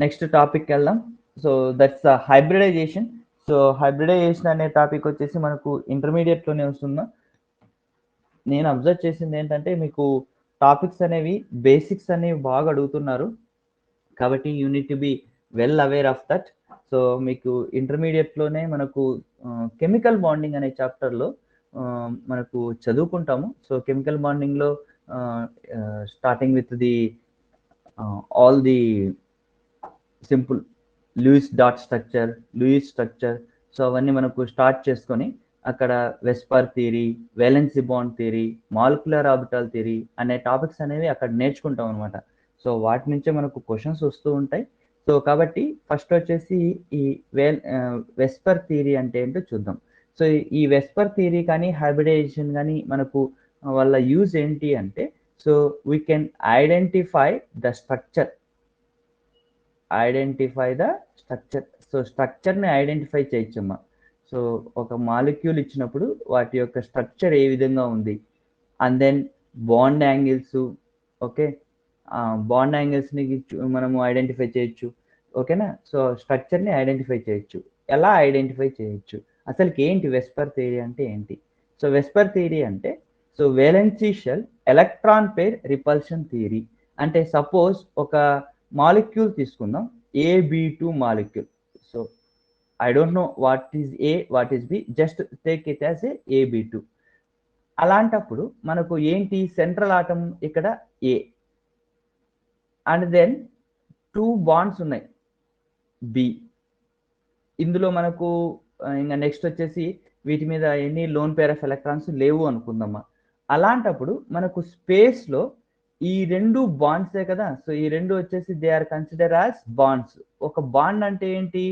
Next topic వెళ్దాం. So that's hybridization. So hybridization అనే topic వచ్చేసి మనకు ఇంటర్మీడియట్లోనే వస్తుందా. నేను అబ్జర్వ్ చేసింది ఏంటంటే మీకు టాపిక్స్ అనేవి బేసిక్స్ అనేవి బాగా అడుగుతున్నారు, కాబట్టి unit to be well aware of that. So మీకు ఇంటర్మీడియట్లోనే మనకు కెమికల్ బాండింగ్ అనే చాప్టర్లో మనకు చదువుకుంటాము. సో కెమికల్ బాండింగ్లో starting with the all the simple Lewis dot structure, Lewis structure, so అవన్నీ మనకు స్టార్ట్ చేసుకొని అక్కడ VSEPR theory, valency bond theory, molecular orbital theory అనే టాపిక్స్ అనేవి అక్కడ నేర్చుకుంటాం అనమాట. సో వాటి నుంచే మనకు క్వశ్చన్స్ వస్తూ ఉంటాయి. సో కాబట్టి ఫస్ట్ వచ్చేసి ఈ వెస్పర్ థియరీ అంటే ఏంటో చూద్దాం. సో ఈ వెస్పర్ థియరీ కానీ హైబ్రిడైజేషన్ కానీ మనకు వాళ్ళ యూజ్ ఏంటి అంటే, so we can identify the structure. So స్ట్రక్చర్ని ఐడెంటిఫై చేయొచ్చమ్మా. సో ఒక మాలిక్యూల్ ఇచ్చినప్పుడు వాటి యొక్క స్ట్రక్చర్ ఏ విధంగా ఉంది, and then bond angles, okay, bond యాంగిల్స్ని మనము ఐడెంటిఫై చేయొచ్చు, ఓకేనా. సో స్ట్రక్చర్ని ఐడెంటిఫై చేయొచ్చు. ఎలా ఐడెంటిఫై చేయొచ్చు, అసలుకి ఏంటి వెస్పర్ థియరీ అంటే ఏంటి? సో వెస్పర్ థియరీ అంటే, so valency shell electron pair repulsion theory. అంటే సపోజ్ ఒక మాలిక్యూల్ తీసుకుందాం, AB2 molecule. So I don't know what is a, what is b, just take it as a AB2. అలాంటప్పుడు మనకు ఏంటి central atom ఇక్కడ a, and then 2 bonds ఉన్నాయి బి. ఇందులో మనకు ఇంకా నెక్స్ట్ వచ్చేసి వీటి మీద ఎన్ని లోన్ పేర్ ఆఫ్ ఎలక్ట్రాన్స్ లేవు అనుకుందామా. అలాంటప్పుడు మనకు స్పేస్లో ఈ 2 బాండ్సే కదా. సో ఈ 2 వచ్చేసి they are consider as bonds. ఒక బాండ్ అంటే ఏంటి,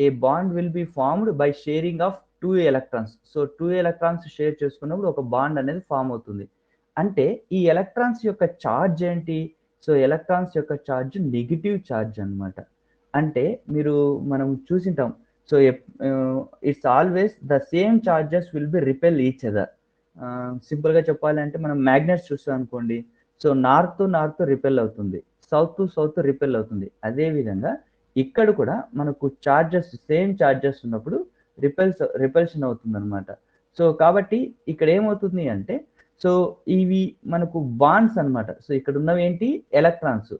a bond will be formed by sharing of 2 electrons. So 2 electrons share చేసుకున్నప్పుడు ఒక బాండ్ అనేది ఫామ్ అవుతుంది. అంటే ఈ ఎలక్ట్రాన్స్ యొక్క ఛార్జ్ ఏంటి, సో ఎలక్ట్రాన్స్ యొక్క ఛార్జ్ నెగిటివ్ ఛార్జ్ అనమాట. అంటే మనం చూసింటాం, so it's always the same charges will be repel each other. సింపుల్గా చెప్పాలంటే మనం మ్యాగ్నెట్స్ చూస్తాం అనుకోండి, so north to north repel అవుతుంది, సౌత్ టు సౌత్ రిపెల్ అవుతుంది. అదేవిధంగా ఇక్కడ కూడా మనకు ఛార్జెస్, సేమ్ ఛార్జెస్ ఉన్నప్పుడు రిపల్షన్ అవుతుంది అనమాట. సో కాబట్టి ఇక్కడ ఏమవుతుంది అంటే, సో ఇవి మనకు బాండ్స్ అనమాట. సో ఇక్కడ ఉన్నవి ఏంటి, ఎలక్ట్రాన్స్.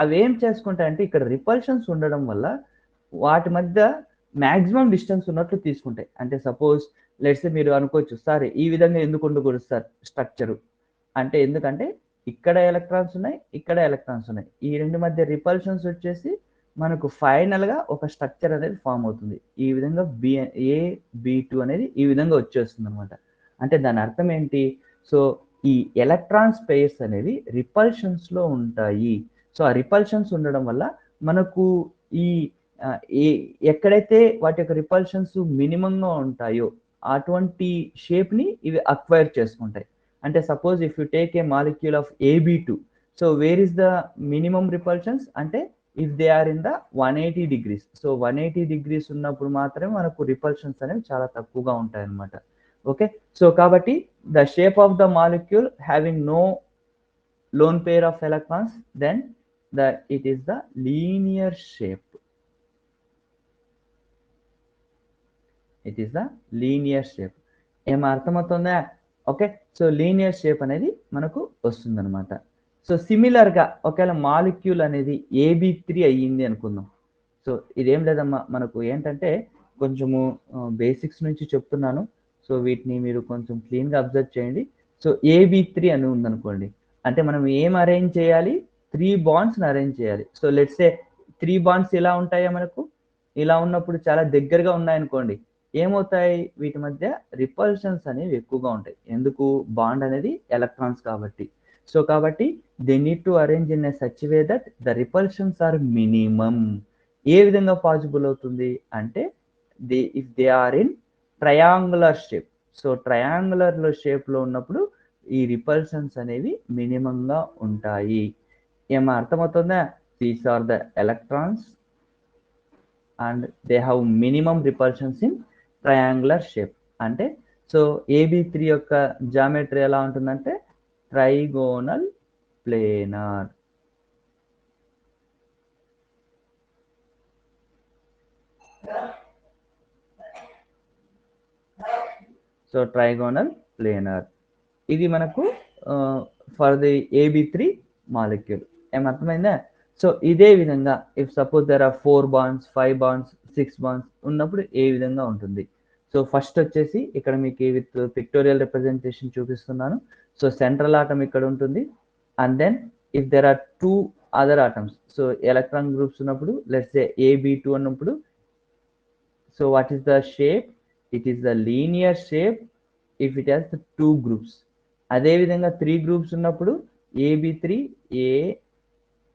అవి ఏం చేసుకుంటాయంటే ఇక్కడ రిపల్షన్స్ ఉండడం వల్ల వాటి మధ్య మ్యాక్సిమం డిస్టెన్స్ ఉన్నట్లు తీసుకుంటాయి. అంటే సపోజ్ లెట్స్ మీరు అనుకోవచ్చు, సార్ ఈ విధంగా ఎందుకు ఉండకూడదు సార్ స్ట్రక్చరు అంటే, ఎందుకంటే ఇక్కడ ఎలక్ట్రాన్స్ ఉన్నాయి, ఇక్కడ ఎలక్ట్రాన్స్ ఉన్నాయి, ఈ రెండు మధ్య రిపల్షన్స్ వచ్చేసి మనకు ఫైనల్గా ఒక స్ట్రక్చర్ అనేది ఫామ్ అవుతుంది. ఈ విధంగా AB2 అనేది ఈ విధంగా వచ్చేస్తుంది అనమాట. అంటే దాని అర్థం ఏంటి, సో ఈ ఎలక్ట్రాన్స్ పెయిర్స్ అనేవి రిపల్షన్స్లో ఉంటాయి. సో ఆ రిపల్షన్స్ ఉండడం వల్ల మనకు ఈ ఎక్కడైతే వాటి యొక్క రిపల్షన్స్ మినిమంగా ఉంటాయో అటువంటి షేప్ని ఇవి అక్వైర్ చేసుకుంటాయి. అంటే suppose if you take a molecule of AB2, so where is the minimum repulsions అంటే if they are in the 180 degrees. So 180 degrees ఉన్నప్పుడు మాత్రమే మనకు రిపల్షన్స్ అనేవి చాలా తక్కువగా ఉంటాయి అన్నమాట. ఓకే, సో కాబట్టి the shape of the molecule having no lone pair of electrons, then it is the linear shape. It is the linear shape. ఏం అర్థమవుతుందా? ఓకే, సో లీనియర్ షేప్ అనేది మనకు వస్తుంది అనమాట. సో సిమిలర్గా ఒకవేళ మాలిక్యూల్ అనేది AB3 అయ్యింది అనుకుందాం. సో ఇదేం లేదమ్మా, మనకు ఏంటంటే కొంచెము బేసిక్స్ నుంచి చెప్తున్నాను. సో వీటిని మీరు కొంచెం క్లీన్గా అబ్జర్వ్ చేయండి. సో AB3 అని ఉందనుకోండి, అంటే మనం ఏం అరేంజ్ చేయాలి, 3 బాండ్స్ని అరేంజ్ చేయాలి. సో లెట్స్ సే 3 బాండ్స్ ఇలా ఉంటాయా మనకు, ఇలా ఉన్నప్పుడు చాలా దగ్గరగా ఉన్నాయనుకోండి, ఏమవుతాయి, వీటి మధ్య రిపల్షన్స్ అనేవి ఎక్కువగా ఉంటాయి. ఎందుకు, బాండ్ అనేది ఎలక్ట్రాన్స్ కాబట్టి. సో కాబట్టి they need to arrange in a such way that the repulsions are minimum. ఏ విధంగా పాసిబుల్ అవుతుంది అంటే, if they are in triangular shape. So triangular షేప్లో ఉన్నప్పుడు ఈ రిపల్షన్స్ అనేవి మినిమంగా ఉంటాయి. ఏమో అర్థమవుతుందా? These are the electrons and they have minimum repulsions in triangular shape. అంటే సో AB3 యొక్క జామెట్రీ ఎలా ఉంటుందంటే trigonal planar. So trigonal planar. ఇది మనకు for the AB3 molecule. ఏమర్థమైందా? So ఇదే విధంగా if suppose there are 4 bonds 5 bonds 6 bonds ఉన్నప్పుడు ఏ విధంగా ఉంటుంది. సో ఫస్ట్ వచ్చేసి ఇక్కడ మీకు విత్ పిక్టోరియల్ రిప్రజెంటేషన్ చూపిస్తున్నాను. సో సెంట్రల్ ఆటమ్ ఇక్కడ ఉంటుంది. And then if there are 2 other atoms, so electron groups ఉన్నప్పుడు లెట్స్ సే AB2 అన్నప్పుడు, so what is the shape? It is the linear shape if it has 2 groups. అదే విధంగా 3 groups ఉన్నప్పుడు AB3 A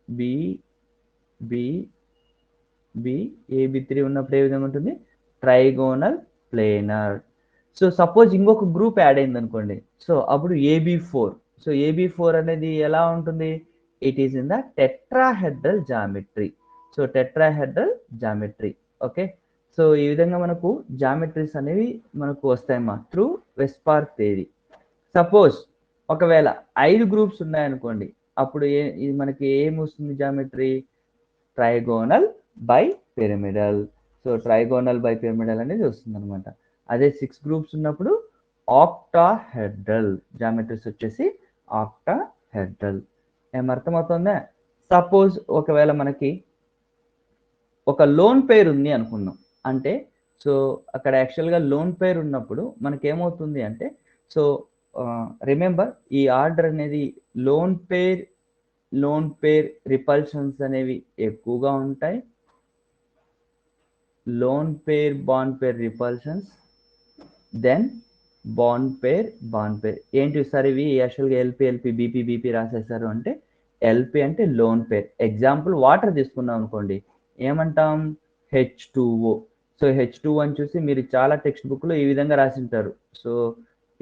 B B B AB3 ఉన్నప్పుడు ఏ విధంగా ఉంటుంది? Trigonal planar. So suppose ఇంకొక గ్రూప్ యాడ్ అయింది అనుకోండి, సో అప్పుడు AB4. సో AB4 అనేది ఎలా ఉంటుంది? It is in the tetrahedral geometry. So tetrahedral geometry. Okay, so ఈ విధంగా మనకు జామెట్రీస్ అనేవి మనకు వస్తాయమ్మా త్రూ వెస్పార్ థియరీ. సపోజ్ ఒకవేళ 5 గ్రూప్స్ ఉన్నాయనుకోండి, అప్పుడు ఇది మనకి ఏమొస్తుంది geometry? Trigonal by pyramidal. So trigonal by pyramidal అనేది వస్తుంది అనమాట. అదే 6 గ్రూప్స్ ఉన్నప్పుడు ఆక్టాహెడ్రల్ జామెట్రీస్ వచ్చేసి ఆక్టాహెడ్రల్. ఏమర్థమవుతుందా? సపోజ్ ఒకవేళ మనకి ఒక లోన్ పేర్ ఉంది అనుకుందాం. అంటే సో అక్కడ యాక్చువల్గా లోన్ పేర్ ఉన్నప్పుడు మనకేమవుతుంది అంటే, సో రిమెంబర్ ఈ ఆర్డర్ అనేది లోన్ పేర్ రిపల్షన్స్ అనేవి ఎక్కువగా ఉంటాయి. Lone pair bond pair repulsions, then bond pair ఏంటి సార్ ఇవి? యాక్చువల్గా ఎల్పి బీపీ రాసేసారు అంటే ఎల్పి అంటే లోన్ పేర్. ఎగ్జాంపుల్ వాటర్ తీసుకున్నాం అనుకోండి, ఏమంటాం? H2O. సో H2O అని చూసి మీరు చాలా టెక్స్ట్ బుక్లో ఈ విధంగా రాసింటారు. సో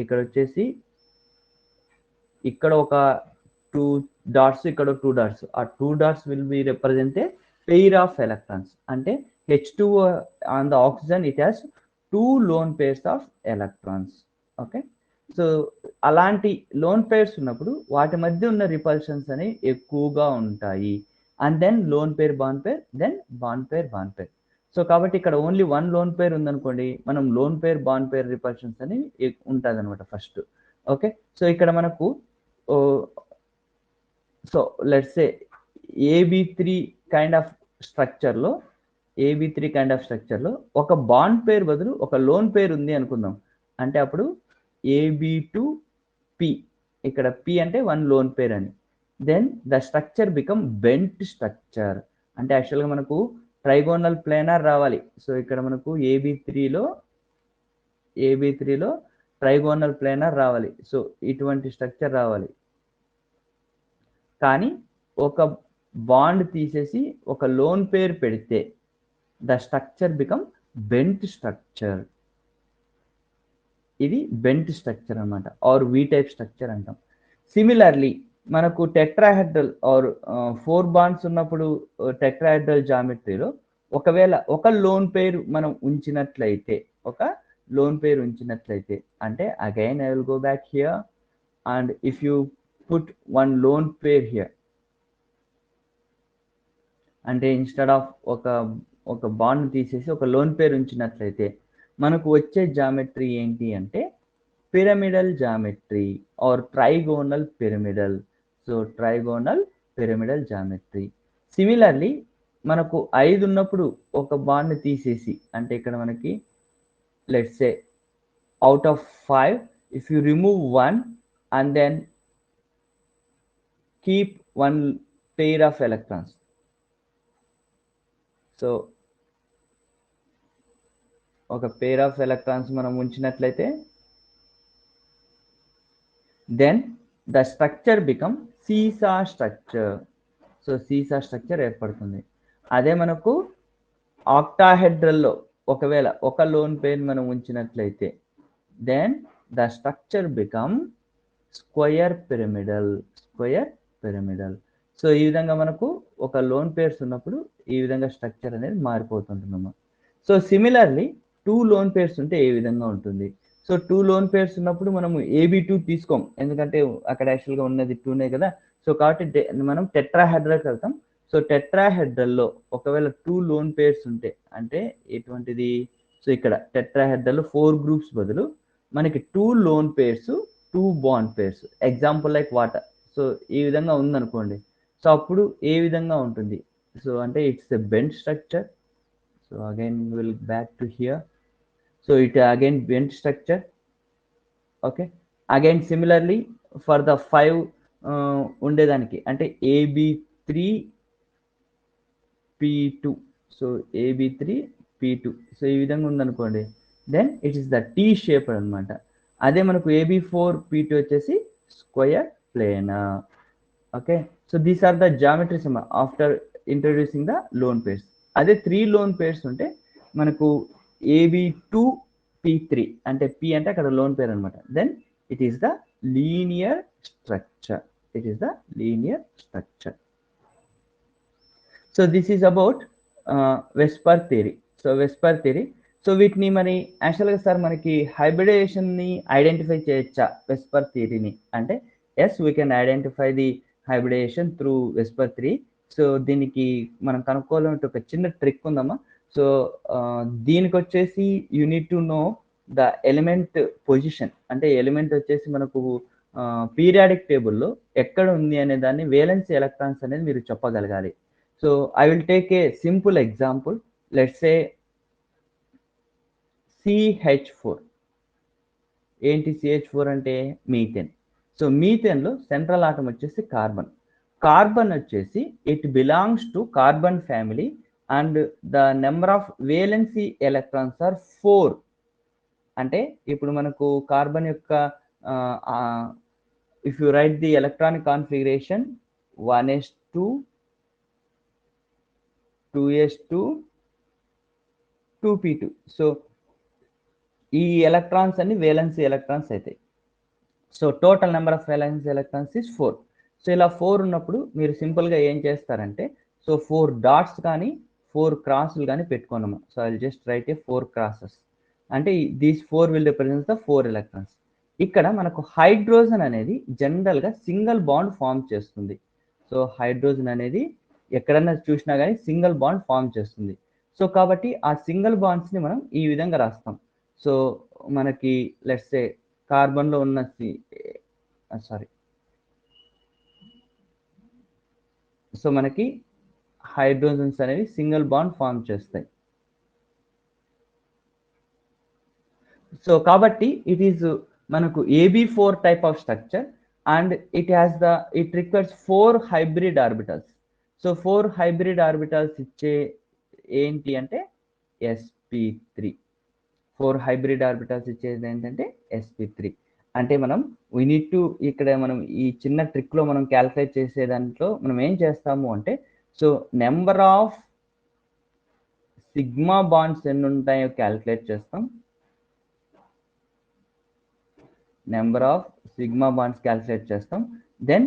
ఇక్కడ వచ్చేసి ఇక్కడ ఒక 2 డాట్స్, ఇక్కడ 2 డాట్స్. ఆ 2 dots will be represent a pair of electrons. అంటే H2O on the oxygen it has 2 lone pairs of electrons. Okay, so అలాంటి లోన్ పేర్స్ ఉన్నప్పుడు వాటి మధ్య ఉన్న రిపల్షన్స్ అనేవి ఎక్కువగా ఉంటాయి. And then lone pair bond pair, then bond pair. So కాబట్టి ఇక్కడ ఓన్లీ 1 లోన్ పేర్ ఉందనుకోండి, మనం lone pair bond pair repulsions అనేవి ఉంటుంది అనమాట ఫస్ట్. ఓకే, సో ఇక్కడ మనకు so let's say AB3 kind of స్ట్రక్చర్లో ఒక బాండ్ పేర్ బదులు ఒక లోన్ పేర్ ఉంది అనుకుందాం. అంటే అప్పుడు AB2P, ఇక్కడ P అంటే 1 లోన్ పేర్ అని. Then the structure become bent structure. అంటే యాక్చువల్గా మనకు ట్రైగోనల్ ప్లేనర్ రావాలి. సో ఇక్కడ మనకు AB3లో ట్రైగోనల్ ప్లేనర్ రావాలి. సో ఇటువంటి స్ట్రక్చర్ రావాలి. కానీ ఒక బాండ్ తీసేసి ఒక లోన్ పేర్ పెడితే the structure become bent structure. ఇది బెంట్ స్ట్రక్చర్ అనమాట, ఆర్ వి టైప్ స్ట్రక్చర్ అంటాం. సిమిలర్లీ మనకు టెట్రాహెడ్రల్ ఆర్ 4 బాండ్స్ ఉన్నప్పుడు టెట్రాహెడ్రల్ జామెట్రీలో ఒకవేళ ఒక లోన్ పేర్ మనం ఉంచినట్లయితే, అంటే again I will go back here and if you put 1 lone pair here, అంటే ఇన్స్టెడ్ ఆఫ్ ఒక బాండ్ తీసేసి ఒక లోన్ పేర్ ఉంచినట్లయితే మనకు వచ్చే జామెట్రీ ఏంటి అంటే pyramidal geometry or trigonal pyramidal. So trigonal pyramidal geometry. Similarly మనకు 5 ఉన్నప్పుడు ఒక బాండ్ తీసేసి, అంటే ఇక్కడ మనకి let's say out of 5 if you remove 1 and then keep 1 pair of electrons. So ఒక పేర్ ఆఫ్ ఎలక్ట్రాన్స్ మనం ఉంచినట్లయితే then the structure become seesaw structure. So seesaw structure ఏర్పడుతుంది. అదే మనకు ఆక్టాహెడ్రల్లో ఒకవేళ ఒక లోన్ పేర్ మనం ఉంచినట్లయితే then the structure become square pyramidal. So ఈ విధంగా మనకు ఒక లోన్ పేర్స్ ఉన్నప్పుడు ఈ విధంగా స్ట్రక్చర్ అనేది మారిపోతుంటుందమ్మా. సో సిమిలర్లీ 2 లోన్ పేర్స్ ఉంటే ఏ విధంగా ఉంటుంది? సో 2 లోన్ పేర్స్ ఉన్నప్పుడు మనము AB2 తీసుకోం, ఎందుకంటే అక్కడ యాక్చువల్గా ఉన్నది 2నే కదా. సో కాబట్టి మనం టెట్రాహెడ్రల్కి వెళ్తాం. సో టెట్రాహెడ్రల్లో ఒకవేళ 2 లోన్ పేర్స్ ఉంటే, అంటే ఎటువంటిది? సో ఇక్కడ టెట్రాహెడ్రల్లో 4 గ్రూప్స్ బదులు మనకి 2 lone pairs, 2 bond pairs. Example like water. So ఈ విధంగా ఉందనుకోండి. సో అప్పుడు ఏ విధంగా ఉంటుంది? సో అంటే it's a bend structure. So again will back to hear. So it again bend structure. Okay. Again similarly for the 5 ఉండేదానికి అంటే AB3 P2. So AB3 P2. So ఈ విధంగా ఉందనుకోండి, then it is the T shape అనమాట. అదే మనకు AB4 P2 వచ్చేసి square plane. Okay. So these are the geometries after introducing the lone pairs. అదే 3 లోన్ పేర్స్ ఉంటే మనకు AB2 P3 అంటే P అంటే అక్కడ లోన్ పేర్ అనమాట. Then it is the linear structure. It is the linear structure. So this is about VSEPR theory. So VSEPR theory. So వీటిని మరి యాక్చువల్గా సార్ మనకి హైబ్రిడైజేషన్ని ఐడెంటిఫై చేయొచ్చా వెస్పర్ థియరీని అంటే yes we can identify the hybridization through VSEPR theory. So దీనికి మనం కనుక్కోవాలంటే ఒక చిన్న ట్రిక్ ఉందమ్మా. సో దీనికి వచ్చేసి you need to know the element position. అంటే ఎలిమెంట్ వచ్చేసి మనకు పీరియాడిక్ టేబుల్లో ఎక్కడ ఉంది అనే దాన్ని వేలెన్స్ ఎలక్ట్రాన్స్ అనేది మీరు చెప్పగలగాలి. So I will take a simple example. Let's say CH4. ఏంటి CH4 అంటే మీథేన్. సో మీథేన్లో సెంట్రల్ ఆటమ్ వచ్చేసి కార్బన్. కార్బన్ వచ్చేసి it belongs to carbon family and the number of valency electrons are 4. అంటే ఇప్పుడు మనకు కార్బన్ యొక్క if you write the electronic configuration 1s2 2s2 2p2. So ఈ ఎలక్ట్రాన్స్ అన్ని వేలెన్సీ ఎలక్ట్రాన్స్ అవుతాయి. So total number of valency electrons is 4. So ఇలా 4 ఉన్నప్పుడు మీరు సింపుల్గా ఏం చేస్తారంటే సో 4 డాట్స్ కానీ 4 క్రాసులు కానీ పెట్టుకున్నాము. So I just write a 4 crosses. అంటే these 4 will represent the 4 electrons. ఇక్కడ మనకు హైడ్రోజన్ అనేది జనరల్గా సింగిల్ బాండ్ ఫామ్ చేస్తుంది. సో హైడ్రోజన్ అనేది ఎక్కడన్నా చూసినా కానీ సింగిల్ బాండ్ ఫామ్ చేస్తుంది. సో కాబట్టి ఆ సింగిల్ బాండ్స్ని మనం ఈ విధంగా రాస్తాం. సో మనకి లెట్స్ సే కార్బన్లో ఉన్న సో మనకి హైడ్రోజన్స్ అనేవి సింగిల్ బాండ్ ఫామ్ చేస్తాయి. సో కాబట్టి ఇట్ ఈస్ మనకు AB4 type of structure and it requires 4 hybrid orbitals. So 4 hybrid orbitals ఇచ్చే ఏంటి అంటే sp3. 4 హైబ్రిడ్ ఆర్బిటల్స్ ఇచ్చేది ఏంటంటే sp3. అంటే మనం వీ నీడ్ టు ఇక్కడ మనం ఈ చిన్న ట్రిక్లో మనం క్యాల్కులేట్ చేసే దాంట్లో మనం ఏం చేస్తాము అంటే so number of sigma bonds ఎన్ని ఉంటాయో క్యాల్కులేట్ చేస్తాం. Number of sigma bonds calculate చేస్తాం. Then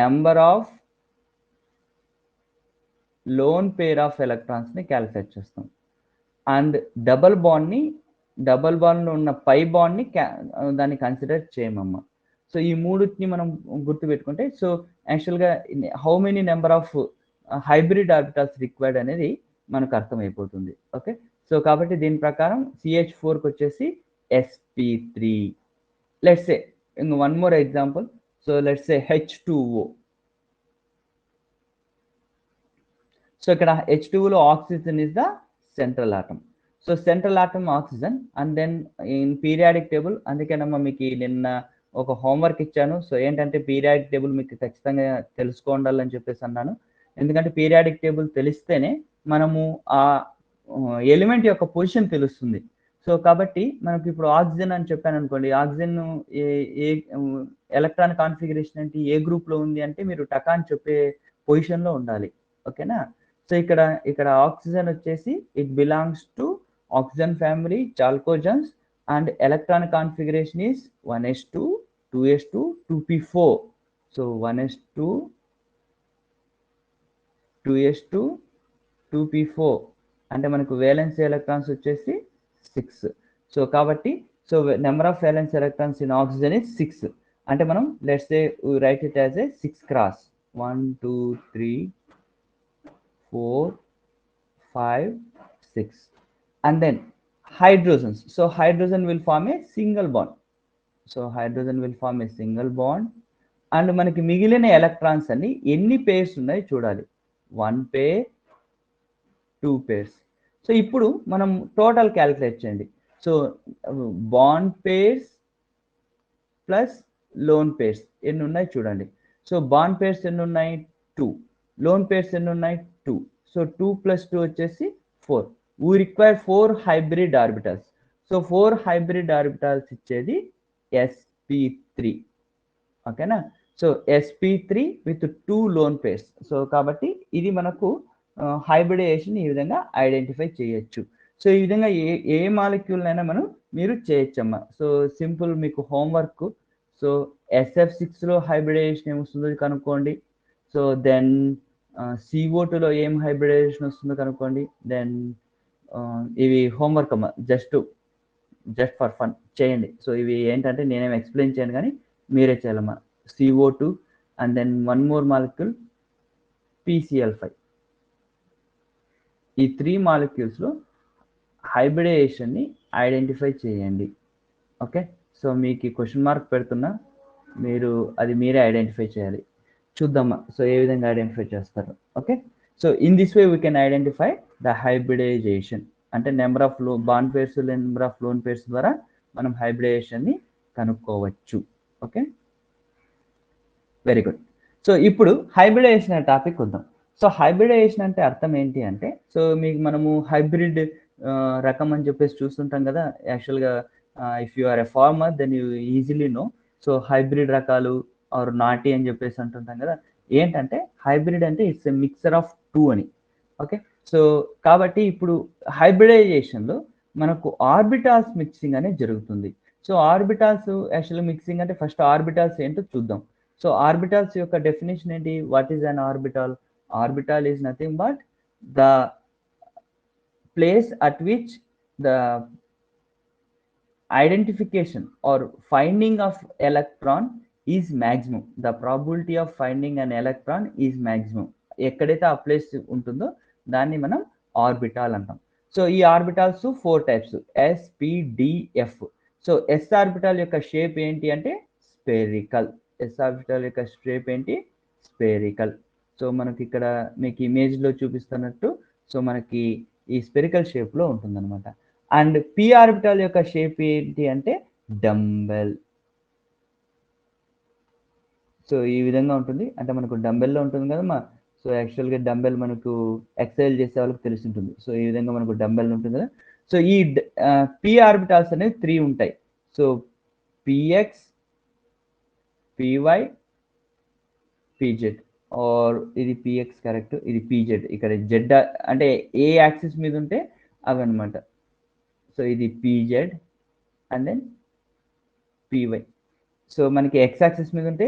number of lone pair of ఎలక్ట్రాన్స్ని క్యాల్కులేట్ చేస్తాం. అండ్ డబల్ బాండ్లో ఉన్న పై బాండ్ని దాన్ని కన్సిడర్ చేయమమ్మ. సో ఈ మూడుని మనం గుర్తుపెట్టుకుంటే సో యాక్చువల్గా how many number of hybrid orbitals required అనేది మనకు అర్థమైపోతుంది. ఓకే. సో కాబట్టి దీని ప్రకారం CH4కి వచ్చేసి sp3. లెట్స్ సే ఇంక one more example. So let's say H2O. సో ఇక్కడ H2O oxygen is the central atom. So central atom oxygen and then in periodic table. అందుకేనమ్మా మీకు నిన్న ఒక హోంవర్క్ ఇచ్చాను. సో ఏంటంటే పీరియాడిక్ టేబుల్ మీకు ఖచ్చితంగా తెలుసుకోండాలని చెప్పేసి అన్నాను. ఎందుకంటే పీరియాడిక్ టేబుల్ తెలిస్తేనే మనము ఆ ఎలిమెంట్ యొక్క పొజిషన్ తెలుస్తుంది. సో కాబట్టి మనకి ఇప్పుడు ఆక్సిజన్ అని చెప్పాను అనుకోండి, ఆక్సిజన్ ఏ ఎలక్ట్రాన్ కాన్ఫిగరేషన్ అంటే ఏ గ్రూప్లో ఉంది అంటే మీరు టకాన్ చెప్పే పొజిషన్లో ఉండాలి. ఓకేనా. సో ఇక్కడ ఆక్సిజన్ వచ్చేసి it belongs to oxygen family chalcogens and electronic configuration is 1s2 2s2 2p4. So 1s2 2s2 2p4 అంటే మనకు వేలెన్సీ ఎలక్ట్రాన్స్ వచ్చేసి 6. సో కాబట్టి so number of valence electrons in oxygen is 6. అంటే మనం let's say right it as A 6 cross 1 2 3 4 5 6. And then hydrogens. So hydrogen will form a single bond. So hydrogen will form a single bond. And మనకి మిగిలిన electrons అన్ని ఎన్ని pairs ఉన్నాయి చూడాలి. 1 పేర్, 2 pairs. So ఇప్పుడు మనం టోటల్ క్యాలిక్యులేట్ చేయండి. So bond pairs plus loan pairs ఎన్ని ఉన్నాయి చూడండి. సో బాండ్ పేర్స్ ఎన్ని ఉన్నాయి? 2. లోన్ పేర్స్ ఎన్ని ఉన్నాయి? 2. సో 2 + 2 వచ్చేసి 4. We require 4 hybrid orbitals. So 4 hybrid orbitals ఇచ్చేది sp3. ఓకేనా? So sp3 with 2 lone pairs. So కాబట్టి ఇది మనకు హైబ్రిడైజేషన్ ఈ విధంగా ఐడెంటిఫై చేయొచ్చు. సో ఈ విధంగా ఏ మాలిక్యూల్ అయినా మనం మీరు చేయొచ్చమ్మా. సో సింపుల్ మీకు హోంవర్క్. సో SF6లో హైబ్రిడైజేషన్ ఏమొస్తుందో కనుక్కోండి. సో దెన్ CO2లో ఏం హైబ్రిడైజేషన్ వస్తుందో కనుక్కోండి. దెన్ ఇవి హోంవర్క్ అమ్మా, జస్ట్ ఫర్ ఫన్ చేయండి. సో ఇవి ఏంటంటే నేనేం ఎక్స్ప్లెయిన్ చేయను కానీ మీరే చేయాలమ్మా. CO2 and then 1 more molecule PCl5. ఈ 3 మాలిక్యూల్స్లో హైబ్రిడైజేషన్ని ఐడెంటిఫై చేయండి. ఓకే, సో మీకు క్వశ్చన్ మార్క్ పెడుతున్నా, మీరు అది మీరే ఐడెంటిఫై చేయాలి. చూద్దామా సో ఏ విధంగా ఐడెంటిఫై చేస్తారు. Okay, so in this way we can identify the hybridization. అంటే number of bond pairs, number of lone pairs ద్వారా మనం హైబ్రిడైజేషన్ని కనుక్కోవచ్చు. Okay, very good. సో ఇప్పుడు హైబ్రిడైజేషన్ అనే టాపిక్ వద్దాం. సో హైబ్రిడైజేషన్ అంటే అర్థం ఏంటి అంటే, సో మీకు మనము హైబ్రిడ్ రకం అని చెప్పేసి చూస్తుంటాం కదా. యాక్చువల్గా if you are a farmer then you easily know. So hybrid రకాలు ఆర్ నాటి అని చెప్పేసి అంటుంటాం కదా. ఏంటంటే హైబ్రిడ్ అంటే ఇట్స్ ఎ మిక్సర్ ఆఫ్ 2 అని. ఓకే, సో కాబట్టి ఇప్పుడు హైబ్రిడైజేషన్లో మనకు ఆర్బిటాల్స్ మిక్సింగ్ అనేది జరుగుతుంది. సో ఆర్బిటాల్స్ యాక్చువల్గా మిక్సింగ్ అంటే ఫస్ట్ ఆర్బిటాల్స్ ఏంటో చూద్దాం. సో ఆర్బిటాల్స్ యొక్క డెఫినేషన్ ఏంటి? What is an orbital? Orbital is nothing but the place at which the identification or finding of electron is maximum. The probability of finding an electron is maximum. ఎక్కడైతే ఆ place ఉంటుందో దాన్ని మనం orbital అంటాం. So ఈ orbitals 4 types, SPDF. So S orbital యొక్క shape ఏంటి అంటే స్పెరికల్. S ఆర్బిటాల్ యొక్క షేప్ ఏంటి? స్పెరికల్. సో మనకి ఇక్కడ మీకు ఇమేజ్లో చూపిస్తున్నట్టు సో మనకి ఈ స్పెరికల్ షేప్లో ఉంటుందన్నమాట. అండ్ P ఆర్బిటాల్ యొక్క షేప్ ఏంటి అంటే డంబెల్. సో ఈ విధంగా ఉంటుంది. అంటే మనకు డంబెల్లో ఉంటుంది కదమ్మా. సో యాక్చువల్గా డంబెల్ మనకు ఎక్సర్సైజ్ చేసే వాళ్ళకి తెలిసి ఉంటుంది. సో ఈ విధంగా మనకు డంబెల్ ఉంటుంది కదా. సో ఈ P ఆర్బిటాల్స్ అనేవి 3 ఉంటాయి. So PX, PY, PZ. Or ఇది PX కరెక్ట్, ఇది PZ. ఇక్కడ Z అంటే ఏ యాక్సిస్ మీద ఉంటే అవి అనమాట. సో ఇది PZ and then PY. So మనకి X యాక్సిస్ మీద ఉంటే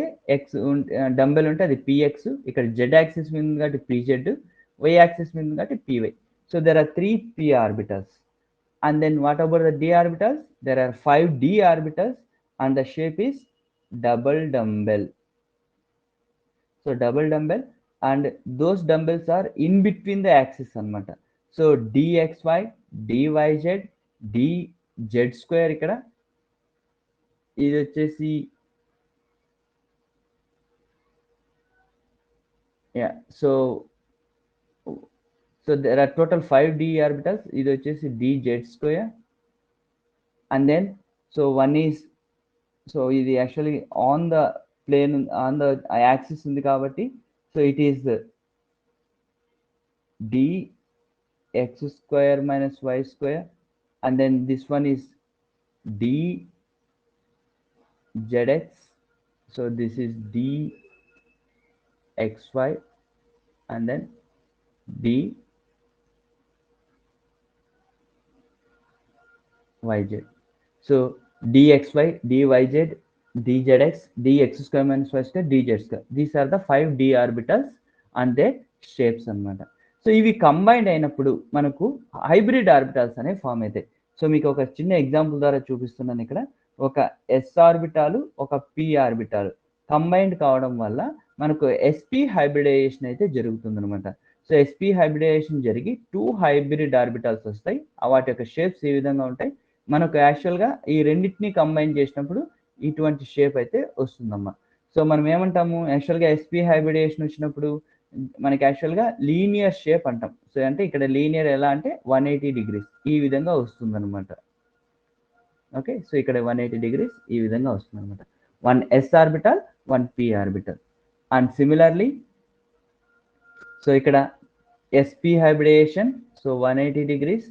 డంబెల్ ఉంటే అది PX, ఇక్కడ Z యాక్సిస్ మీద ఉంది కాబట్టి PZ, Y యాక్సిస్ మీద ఉంది కాబట్టి PY. So there are 3 P orbitals. And then what about the D orbitals? There are 5 D orbitals and the shape is double dumbbell. So double dumbbell and those dumbbells are in between the axis anamata. So dxy, dyz, dz square ikkada ఇది వచ్చేసి so there are total 5 D orbitals. ఇది వచ్చేసి dz square and then so one is so ఇది actually on the plane on the axis ఉంది కాబట్టి so it is dx square minus y square and then this one is dzx. So this is dxy and then dyz. So dxy, dyz, dzx, dx square minus y square, dz square. These are the 5 D orbitals and their shapes అన్నమాట. So ఇవి combined అయినప్పుడు మనకు hybrid orbitals అనేవి form అవుతాయి. So మీకు ఒక చిన్న example ద్వారా చూపిస్తున్నాను. ఇక్కడ ఒక ఎస్ ఆర్బిటాలు, ఒక పి ఆర్బిటాలు కంబైన్డ్ కావడం వల్ల మనకు ఎస్పి హైబ్రిడైజేషన్ అయితే జరుగుతుంది అనమాట. సో ఎస్పి హైబ్రిడైజేషన్ జరిగి 2 హైబ్రిడ్ ఆర్బిటాల్స్ వస్తాయి. వాటి యొక్క షేప్స్ ఈ విధంగా ఉంటాయి. మనకు యాక్చువల్గా ఈ రెండింటిని కంబైన్ చేసినప్పుడు ఇటువంటి షేప్ అయితే వస్తుందమ్మా. సో మనం ఏమంటాము, యాక్చువల్గా ఎస్పీ హైబ్రిడేషన్ వచ్చినప్పుడు మనకి యాక్చువల్గా లీనియర్ షేప్ అంటాం. సో అంటే ఇక్కడ లీనియర్ ఎలా అంటే 180 degrees ఈ విధంగా వస్తుంది అనమాట. ఓకే, సో ఇక్కడ 180 degrees ఈ విధంగా వస్తుంది అనమాట. 1 s orbital 1 p orbital. And similarly so ఇక్కడ sp hybridisation, so 180 degrees.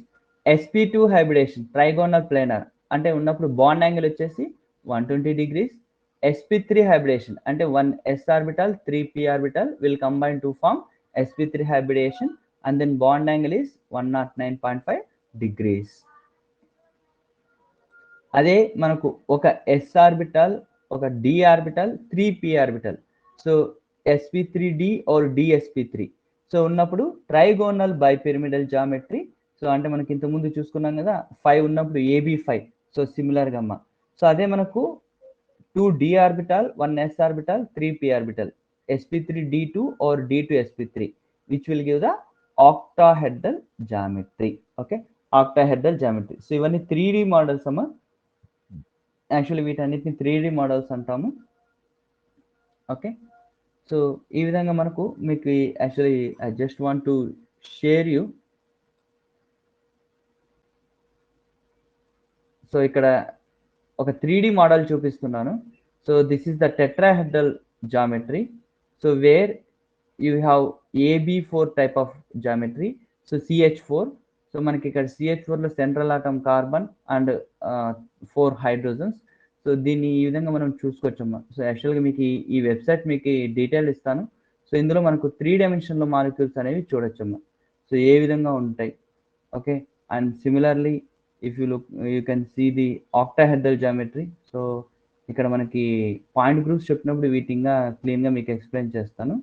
sp2 hybridisation trigonal planar అంటే ఉన్నప్పుడు బాండ్ యాంగిల్ వచ్చేసి 120 degrees. sp3 hybridization అంటే 1 s orbital 3 p orbital will combine to form sp3 hybridization and then bond angle is 109.5 degrees. అదే మనకు ఒక s orbital ఒక d orbital 3 p orbital, so sp3d or dsp3 so ఉన్నప్పుడు trigonal bipyramidal geometry. So అంటే మనకి ఇంత ముందు చూసుకున్నాం కదా 5 ఉన్నప్పుడు ab5, సో సిమిలర్ గా అమ్మ. సో అదే మనకు 2d orbital 1 s orbital 3 p orbital sp3d2 or d2 sp3 which will give the octahedral geometry. Okay, octahedral geometry. So ఇవన్నీ 3D మోడల్స్ అమ్మ. యాక్చువల్లీ వీటన్నిటిని 3D మోడల్స్ అంటాము. ఓకే, సో ఈ విధంగా మనకు మీకు actually I just want to share you. So ఇక్కడ ఒక 3D మోడల్ చూపిస్తున్నాను. So this is the tetrahedral geometry. So where you have AB4 type of geometry. So CH4. So మనకి ఇక్కడ CH4లో central atom carbon and 4 hydrogens. So దీన్ని ఈ విధంగా మనం చూసుకోవచ్చమ్మా. సో యాక్చువల్గా మీకు ఈ వెబ్సైట్ మీకు డీటెయిల్ ఇస్తాను. సో ఇందులో మనకు 3 డైమెన్షన్లో మాలిక్యూల్స్ అనేవి చూడొచ్చమ్మా. సో ఏ విధంగా ఉంటాయి. Okay, and similarly if you look you can see the octahedral geometry. So ఇక్కడ మనకి పాయింట్ గ్రూప్స్ చెప్పినప్పుడు వీటింగా క్లీన్గా మీకు ఎక్స్ప్లెయిన్ చేస్తాను.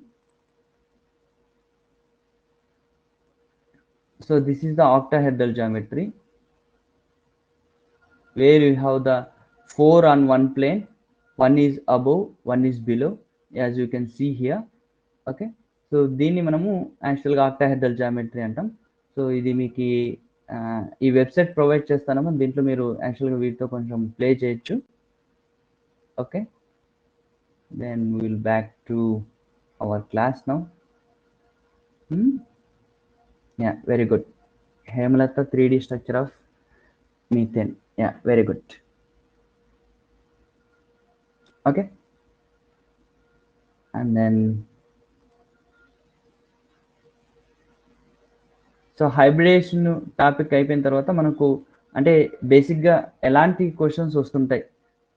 So this is the octahedral geometry where you have the 4 on one plane, one is above, one is below, as you can see here. Okay, so దీన్ని మనము యాక్చువల్గా octahedral geometry అంటాం. So ఇది మీకు ఈ వెబ్సైట్ ప్రొవైడ్ చేస్తానమ్మా. దీంట్లో మీరు యాక్చువల్గా వీటితో కొంచెం ప్లే చేయొచ్చు. Okay, then we will back to our class now. Yeah, very good. Hemalatha 3D structure of methane. Yeah, very good. Okay, and then so hybridization topic అయిపోయిన తర్వాత మనకు అంటే బేసిక్గా ఎలాంటి క్వశ్చన్స్ వస్తుంటాయి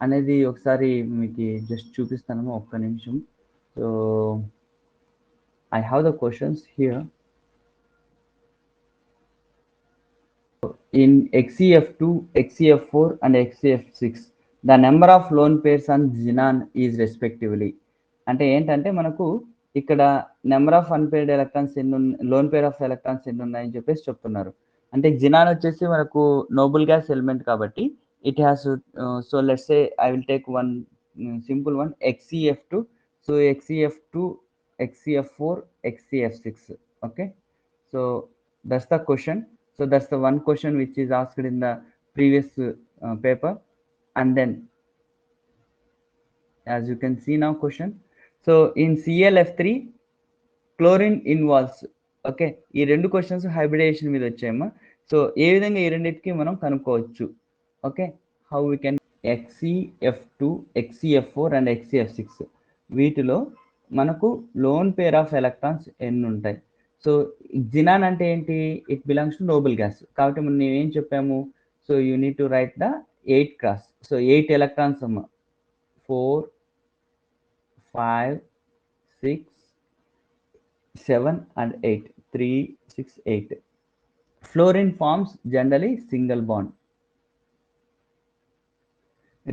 అనేది ఒకసారి మీకు జస్ట్ చూపిస్తాను. ఒక్క నిమిషం. So I have the questions here. In XCF2, XCF4 and XCF6 the number of lone pairs on xenon is respectively. అంటే ఏంటంటే మనకు ఇక్కడ నెంబర్ ఆఫ్ అన్పేర్డ్ ఎలక్ట్రాన్స్ ఎన్ని లోన్ పేర్ ఆఫ్ ఎలక్ట్రాన్స్ ఎన్ని ఉన్నాయని చెప్పేసి చెప్తున్నారు. అంటే జినాన్ వచ్చేసి మనకు నోబుల్ గ్యాస్ ఎలిమెంట్ కాబట్టి it has, so let's say I will take one simple one XCF2. So XCF2, XCF4, XCF6. Okay, so that's the question. So that's the one question which is asked in the previous paper. And then as you can see now question. So in ClF3 chlorine involves. Okay, ఈ రెండు questions hybridisation మీద వచ్చాయమ్మా. So ఏ విధంగా ఈ రెండింటికి మనం కనుక్కోవచ్చు. Okay, how we can XCF2, XCF4 and XCF6 వీటిలో మనకు లోన్ పేర్ ఆఫ్ ఎలక్ట్రాన్స్ ఎన్ని ఉంటాయి. సో జినాన్ అంటే ఏంటి, it belongs to noble gas కాబట్టి మనం ఏం చెప్పాము. So you need to write the 8 cross. So 8 electrons అమ్మ. 4, 5, 6, 7 and 8. 3, 6, 8. Fluorine forms generally single bond.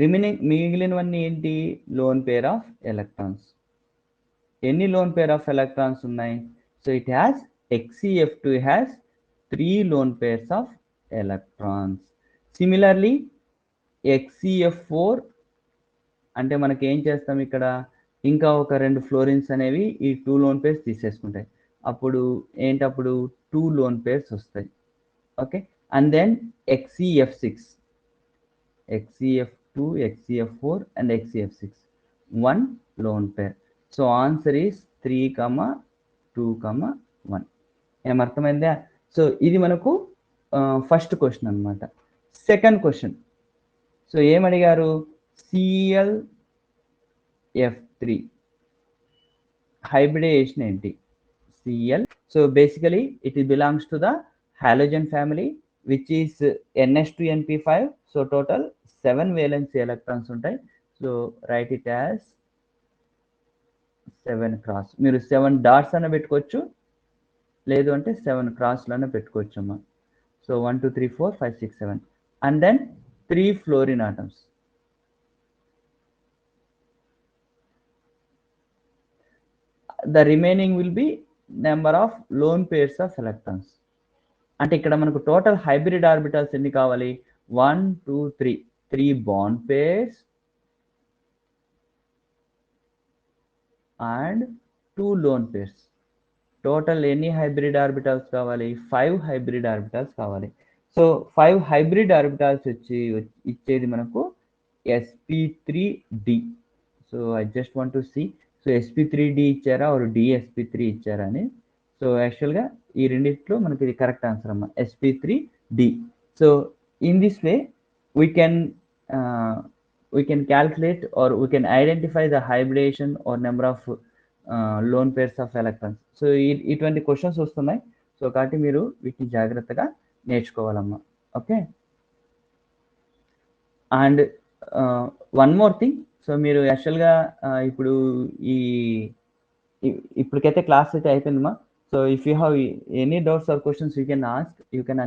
Remaining మిగిలినవన్నీ ఏంటి, లోన్ పేర్ ఆఫ్ ఎలక్ట్రాన్స్. ఎన్ని లోన్ పేర్ ఆఫ్ ఎలక్ట్రాన్స్ ఉన్నాయి. So it has XCF2 has 3 loan pairs of electrons. Similarly XCF4 అంటే మనకి ఏం చేస్తాం ఇక్కడ, ఇంకా ఒక 2 ఫ్లోరిన్స్ అనేవి ఈ 2 లోన్ పేర్స్ తీసేసుకుంటాయి. అప్పుడు ఏంటి, అప్పుడు 2 లోన్ పేర్స్ వస్తాయి. Okay, and then XCF6. 2 XCF4 and XCF6. 1 lone pair. So answer is 3, 2, 1. ఏమర్థమైందా? సో ఇది మనకు ఫస్ట్ క్వశ్చన్ అనమాట. సెకండ్ క్వశ్చన్, సో ఏమడిగారు? ClF3 హైబ్రిడైజేషన్ ఏంటి? Cl, so basically it belongs to the halogen family which is NH2np5. so total 7 valency electrons ఉంటాయి. so write it as 7 cross. మీరు 7 dots అన్న పెట్టుకోవచ్చు, లేదు అంటే 7 క్రాస్లన్న పెట్టుకోవచ్చు అమ్మా. So 1 2 3 4 5 6 7 and then 3 fluorine atoms. the remaining will be number of lone pairs of electrons. అంటే ఇక్కడ మనకు టోటల్ హైబ్రిడ్ ఆర్బిటల్స్ ఎన్ని కావాలి? 1 2 3 3 bond pairs and 2 lone pairs. Total ఎన్ని హైబ్రిడ్ ఆర్బిటల్స్ కావాలి? 5 హైబ్రిడ్ ఆర్బిటల్స్ కావాలి. సో 5 హైబ్రిడ్ ఆర్బిటల్స్ ఇచ్చేది మనకు sp3d. So I just want to see, so sp3d ఇచ్చారా ఆర్ dsp3 ఇచ్చారా అని. సో యాక్చువల్గా ఈ రెండిట్లో మనకి ఇది కరెక్ట్ ఆన్సర్ అమ్మా, sp3d. So in this way we can calculate or we can identify the hybridization or number of lone pairs of electrons. So ఇటువంటి క్వశ్చన్స్ వస్తున్నాయి. సో కాబట్టి మీరు వీటిని జాగ్రత్తగా నేర్చుకోవాలమ్మా. Okay, and one more thing, so మీరు యాక్చువల్గా ఇప్పుడు ఇప్పటికైతే క్లాస్ అయితే అయిపోయిందమ్మా. So if you have any doubts or questions you can ask, you can